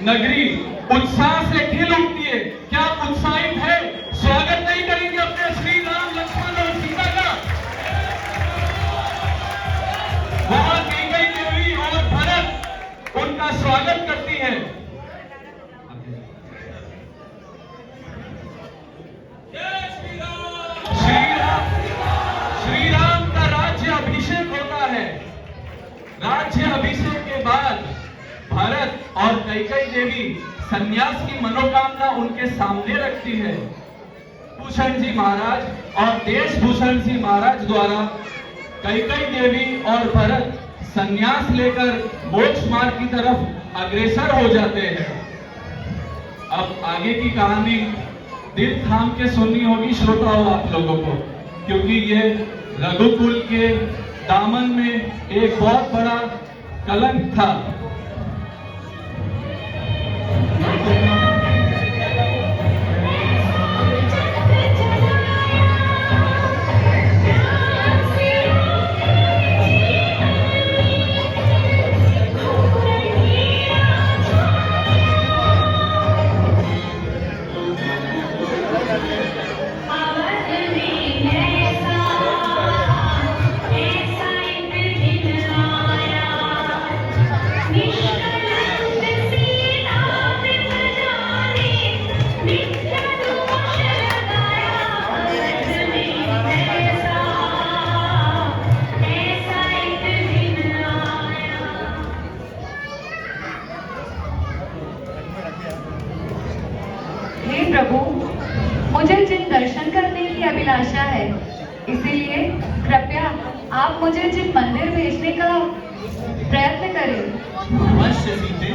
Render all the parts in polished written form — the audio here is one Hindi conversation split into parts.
नगरी उत्साह से खिल उठती है। क्या आप उत्साहित है? स्वागत नहीं करेंगे अपने श्री राम, लक्ष्मण और सीता का? वहां कैकेयी देवी और भरत उनका स्वागत करती है। श्री राम का राज्य अभिषेक होता है। राज्य अभिषेक के बाद भरत और कैकेयी देवी सन्यास की मनोकामना उनके सामने रखती है। भूषण जी महाराज और देशभूषण जी महाराज द्वारा कैकेयी देवी और भरत सन्यास लेकर मोक्ष मार्ग की तरफ अग्रसर हो जाते हैं। अब आगे की कहानी दिल थाम के सुननी होगी श्रोताओं आप लोगों को, क्योंकि ये रघुकुल के दामन में एक बहुत बड़ा कलंक था। प्रभु, मुझे जिन दर्शन करने की अभिलाषा है, इसीलिए कृपया आप मुझे जिन मंदिर भेजने का प्रयत्न करें। अवश्य सीते।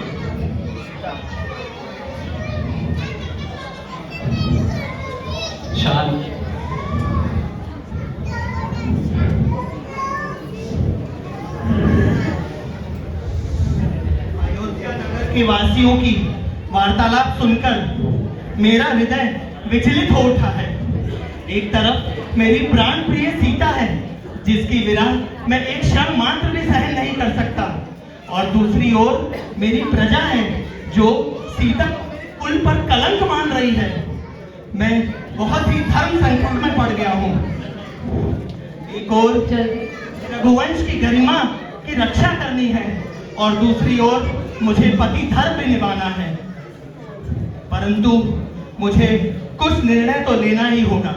शांत। अयोध्या नगर के वासियों की वार्तालाप सुनकर मेरा हृदय विचलित हो उठा है। एक तरफ मेरी प्राण प्रिय सीता है, जिसकी विरह मैं एक क्षण मात्र भी सहन नहीं कर सकता, और दूसरी ओर मेरी प्रजा है जो सीता कुल पर कलंक मान रही है। मैं बहुत ही धर्म संकट में पड़ गया हूँ। एक ओर रघुवंश की गरिमा की रक्षा करनी है, और दूसरी ओर मुझे पति धर्म भी निभाना है। परंतु मुझे कुछ निर्णय तो लेना ही होगा।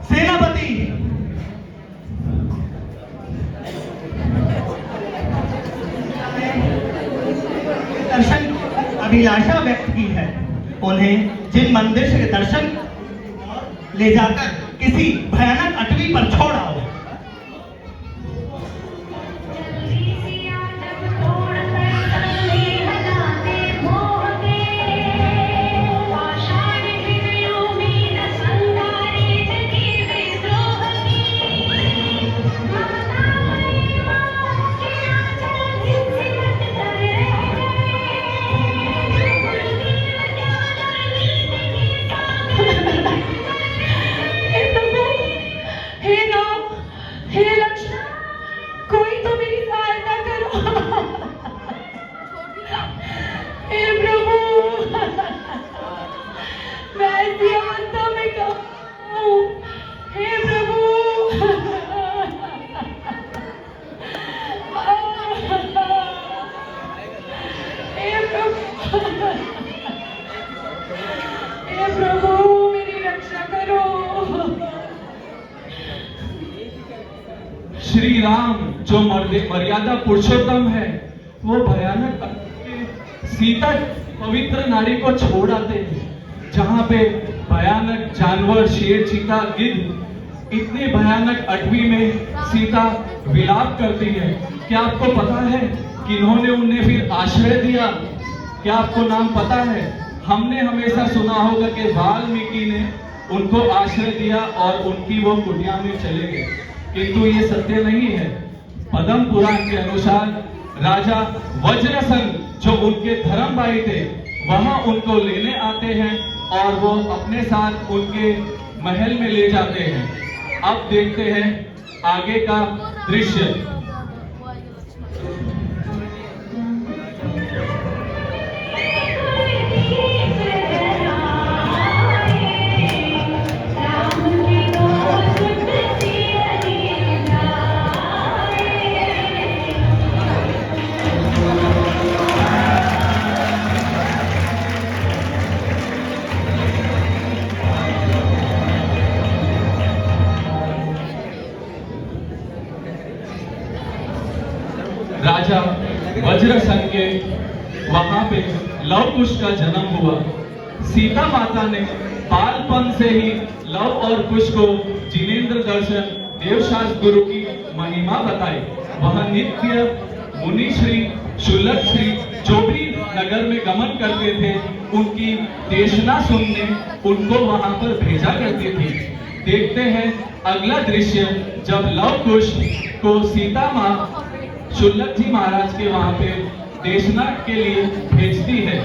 सेनापति, दर्शन अभिलाषा व्यक्त की है। उन्हें जिन मंदिर से दर्शन ले जाकर किसी भयानक अटवी पर छोड़ आओ। श्री राम जो मर्यादा पुरुषोत्तम है, वो भयानक सीता पवित्र नारी को छोड़ आते हैं, जहां पे भयानक जानवर शेर, चीता, गिद्ध इतने भयानक अटवी में सीता विलाप करती है। क्या आपको पता है कि इन्होंने उन्हें फिर आश्रय दिया? क्या आपको नाम पता है? हमने हमेशा सुना होगा कि वाल्मीकि ने उनको आश्रय दिया और उनकी वो कुटिया में चले गए, किंतु ये सत्य नहीं है। पद्म पुराण के अनुसार राजा वज्रसन जो उनके धर्मभाई थे, वहां उनको लेने आते हैं और वो अपने साथ उनके महल में ले जाते हैं। अब देखते हैं आगे का दृश्य। वहां पे लव कुश का जन्म हुआ। सीता माता ने बालपन से ही लव और कुश को जिनेंद्र दर्शन देवशास्त्र गुरु की महिमा बताई। वह नित्य मुनि श्री शुल्लक श्री जो भी नगर में गमन करते थे उनकी देशना सुनने उनको वहां पर भेजा करती थी। देखते हैं अगला दृश्य, जब लव कुश को सीता माँ शुल्लक जी महाराज के वहां पे देशना के लिए भेजती है।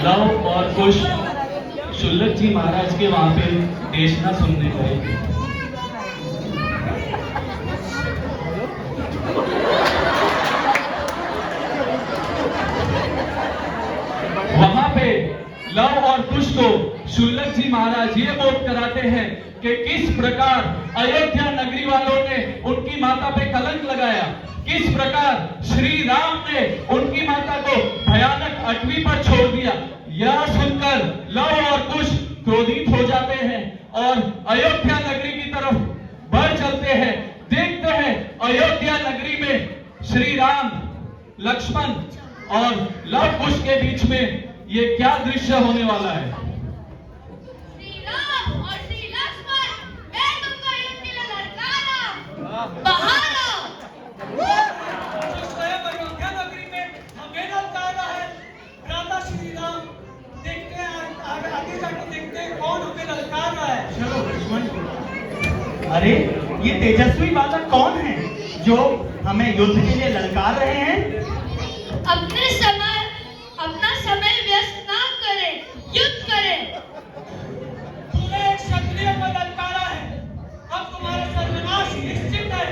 लव और कुश शुल्लक जी महाराज के वहां पे देशना सुनने गए। वहां पे लव और कुश को शुल्लक जी महाराज ये बोध कराते हैं कि किस प्रकार अयोध्या नगरी वालों ने उनकी माता पे कलंक लगाया, किस प्रकार श्री राम ने उनकी माता को भयानक अटवी पर छोड़ दिया। यह सुनकर लव और कुश क्रोधित हो जाते हैं और अयोध्या नगरी की तरफ बढ़ चलते हैं। देखते हैं अयोध्या नगरी में श्री राम, लक्ष्मण और लव कुश के बीच में ये क्या दृश्य होने वाला है। श्री राम और श्री लक्ष्मण, मैं तुमको युद्ध के लिए ललकार रहा हूं। बाहर आओ। जो स्वयं अयोध्या नगरी में हमें ललकार रहा है, राजा श्री राम, देखते हैं आगे जाके देखते हैं कौन हमें ललकार रहा है। चलो लक्ष्मण। अरे ये तेजस्वी बालक कौन है जो हमें युद्ध के लिए ललकार रहे हैं? अपना समय व्यस्त ना करें, युद्ध करें। तूने एक क्षत्रिय को ललकारा है, अब तुम्हारा सर्वनाश निश्चित है।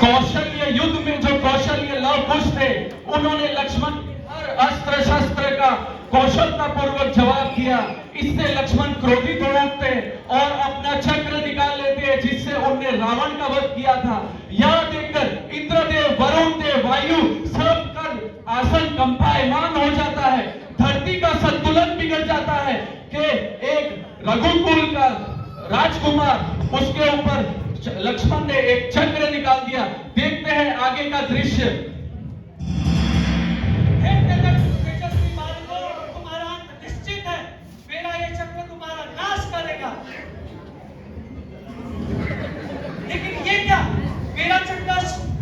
कौशल्य युद्ध में जो कौशल्य लव कुश थे उन्होंने लक्ष्मण हर अस्त्र शस्त्र का कौशलता पूर्वक जवाब दिया। इससे लक्ष्मण क्रोधित हो उठते और अपना चक्र निकाल लेते जिससे उनने रावण का वध किया था। यह देखकर इंद्रदेव, वरुण देव, वायु सब का आसन कंपायमान हो जाता है। धरती का संतुलन बिगड़ जाता है कि एक रघुकुल का राजकुमार उसके ऊपर लक्ष्मण ने एक चक्र निकाल दिया। देखते हैं आगे का दृश्य। हे तेजस्वी बालकों, तुम्हारा अंत निश्चित है। मेरा ये चक्र तुम्हारा नाश करेगा। लेकिन ये क्या, मेरा चक्र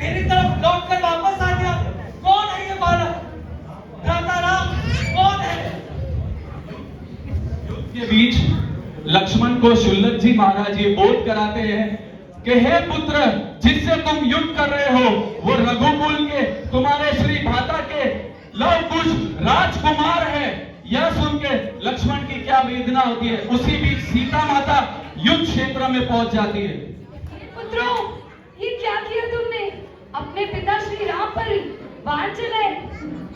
मेरी तरफ लौटकर वापस आ गया। कौन है ये बालक? भ्राता राम कौन है? युद्ध के बीच लक्ष्मण को शुल्लक जी महाराज ये बोध कराते हैं कि हे पुत्र, जिससे तुम युद्ध कर रहे हो वो रघुकुल के तुम्हारे श्री भ्राता के लव कुश राजकुमार है। यह सुन के लक्ष्मण की क्या वेदना होती है। उसी बीच सीता माता युद्ध क्षेत्र में पहुंच जाती है। पुत्रों, ये क्या किया तुमने? अपने पिता श्री राम पर बाण चलाए,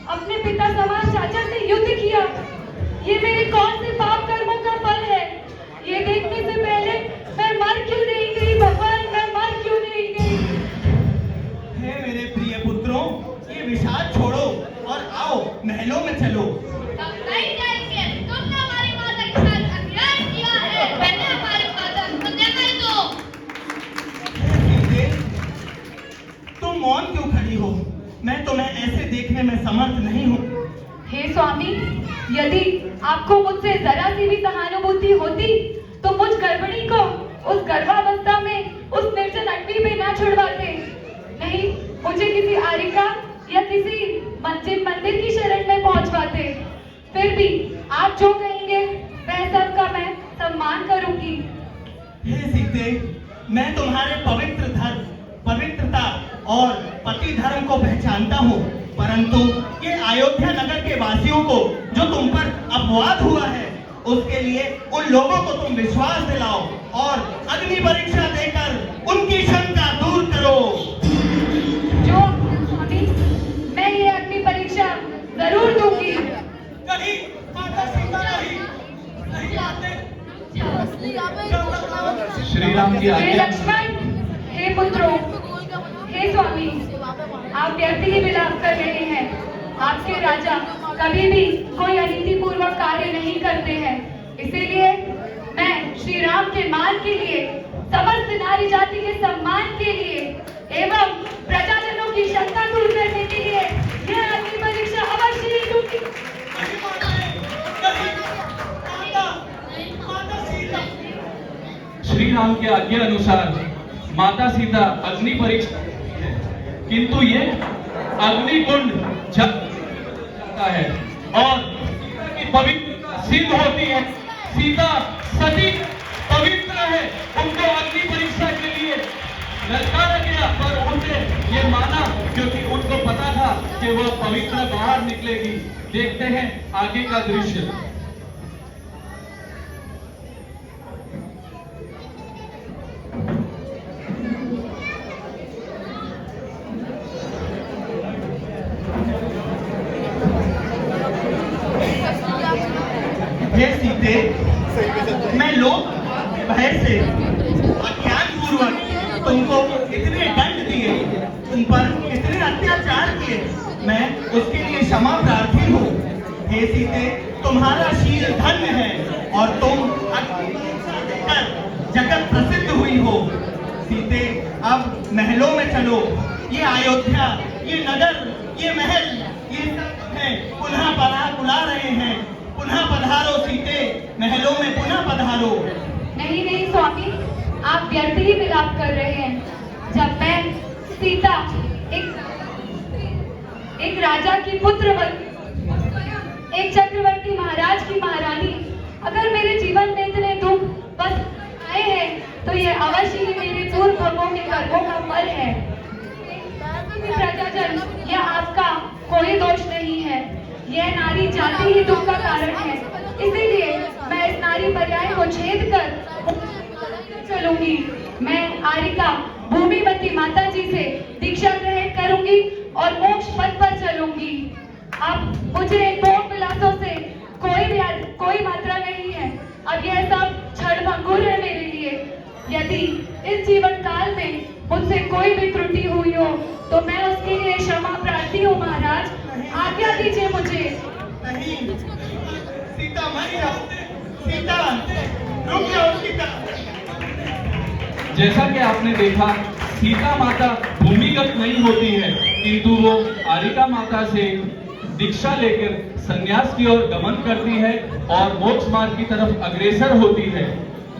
अपने पिता समान चाचा से युद्ध किया। ये मेरे कौन से पाप कर्मों का फल है? ये देखने से पहले मैं मर क्यों नहीं गई भगवान, मैं मर क्यों नहीं गई? हे मेरे प्रिय पुत्रों, ये विषाद छोड़ो और आओ महलों में चलो। हम नहीं जाएंगे। तुमने हमारी माता के साथ अन्याय किया है। मैंने हमारी माता को हत्या कर दो। सीते, तुम मौन क्यों खड़ी हो? मैं तुम्हें ऐसे देखने में समर्थ नहीं हूँ। हे स्वामी, यदि आपको मुझसे जरा सी भी सहानुभूति होती तो मुझ गर्भिणी को उस गर्भावस्था में उस निर्जन अटवी पे ना छुड़वाते। नहीं, मुझे किसी आरिका या किसी मंदिर की शरण में पहुंचवाते। फिर भी आप जो कहेंगे वह सब का मैं सम्मान करूंगी। हे सीते, मैं तुम्हारे पवित्र धर्म, पवित्र और पति धर्म को पहचानता हूँ, परंतु ये अयोध्या नगर के वासियों को जो तुम पर अपवाद हुआ है, उसके लिए उन लोगों को तुम विश्वास दिलाओ और अग्नि परीक्षा देकर उनकी शंका दूर करो। जो स्वामी, मैं ये अग्नि परीक्षा जरूर दूंगी। कहीं माता सीता नहीं आते। श्री राम की हे आज्ञा। लक्ष्मण, हे पुत्रों, हे स्वामी, आप व्यर्थ ही विलाप कर रहे हैं। आपके राजा कभी भी कोई अनीति पूर्वक कार्य नहीं करते हैं। इसीलिए मैं श्री राम के मान के लिए, समस्त नारी जाति के सम्मान के लिए एवं प्रजाजनों की शंका दूर करने के लिए यह अग्नि परीक्षा अवश्य ही दूंगी। श्री राम के आज्ञा अनुसार माता सीता अग्नि परीक्षा है, किंतु ये अग्निकुंड जब जाता है और सीता की पवित्रता सिद्ध होती है। सीता सती पवित्र है, उनको अग्नि परीक्षा के लिए ललकारा गया, पर उनने ये माना क्योंकि उनको पता था कि वह पवित्र बाहर निकलेगी। देखते हैं आगे का दृश्य। हे सीते, मैं लोग भय से अज्ञान पूर्वक तुमको इतने दंड दिए, तुम पर इतने अत्याचार किए, मैं उसके लिए क्षमा प्रार्थी हूँ। हे सीते, तुम्हारा शील धन्य है और तुम अग्नि परीक्षा देकर जगत प्रसिद्ध हुई हो। सीते, अब महलों में चलो। ये अयोध्या, ये नगर, ये महल, ये सब है पुनः बुला रहे हैं। पुनः पधारो सीते, महलों में पुनः पधारो। नहीं नहीं स्वामी, आप व्यर्थ ही विलाप कर रहे हैं। जब मैं सीता एक राजा की पुत्रवती, एक चक्रवर्ती महाराज की महारानी, अगर मेरे जीवन में इतने दुख बस आए हैं तो ये अवश्य ही मेरे पूर्व भोगों के कर्मों का फल है। प्रजाजन, यह आपका कोई दोष नहीं है, यह नारी जाति ही दुख का कारण है। इसीलिए मैं इस नारी पर्याय को छेद कर चलूंगी। मैं आरिका भूमिवती माता जी से दीक्षा ग्रहण करूंगी और मोक्ष पथ पर चलूंगी। अब मुझे भोग विलासों से कोई मात्रा नहीं है। अब यह सब क्षणभंगुर है मेरे लिए। यदि इस जीवन काल में मुझसे कोई भी त्रुटि हुई हो तो मैं उसके लिए क्षमा प्रार्थी हूँ। महाराज, आज्ञा दीजिए मुझे। नहीं, सीता मर जाओ। सीता, रुक जाओ सीता। जैसा कि आपने देखा, सीता माता भूमिगत नहीं होती है, किंतु वो आरिका माता से दीक्षा लेकर संन्यास की ओर गमन करती है और मोक्ष मार्ग की तरफ अग्रसर होती है।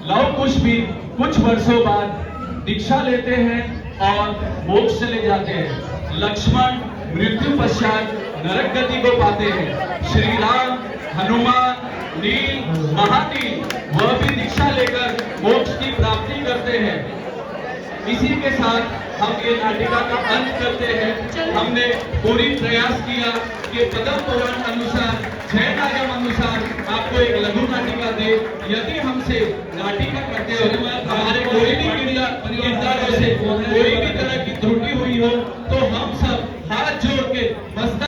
लव कुश भी कुछ वर्षों बाद दीक्षा लेते हैं और मोक्ष चले जाते हैं। लक्ष्मण मृत्यु पश्चात नरक गति को पाते हैं। श्री राम, हनुमान, नील, महानील वह भी दीक्षा लेकर मोक्ष की प्राप्ति करते हैं। इसी के साथ हम ये नाटिका का अंत करते हैं। हमने पूरी प्रयास किया कि पद्म पुराण अनुसार, जैन आगम अनुसार आपको एक लघु नाटिका दे। यदि हमसे नाटिका करते हो हमारे कोई भी किरदारों से कोई भी तरह की त्रुटि हुई हो तो हम सब हाथ जोड़ के मस्तक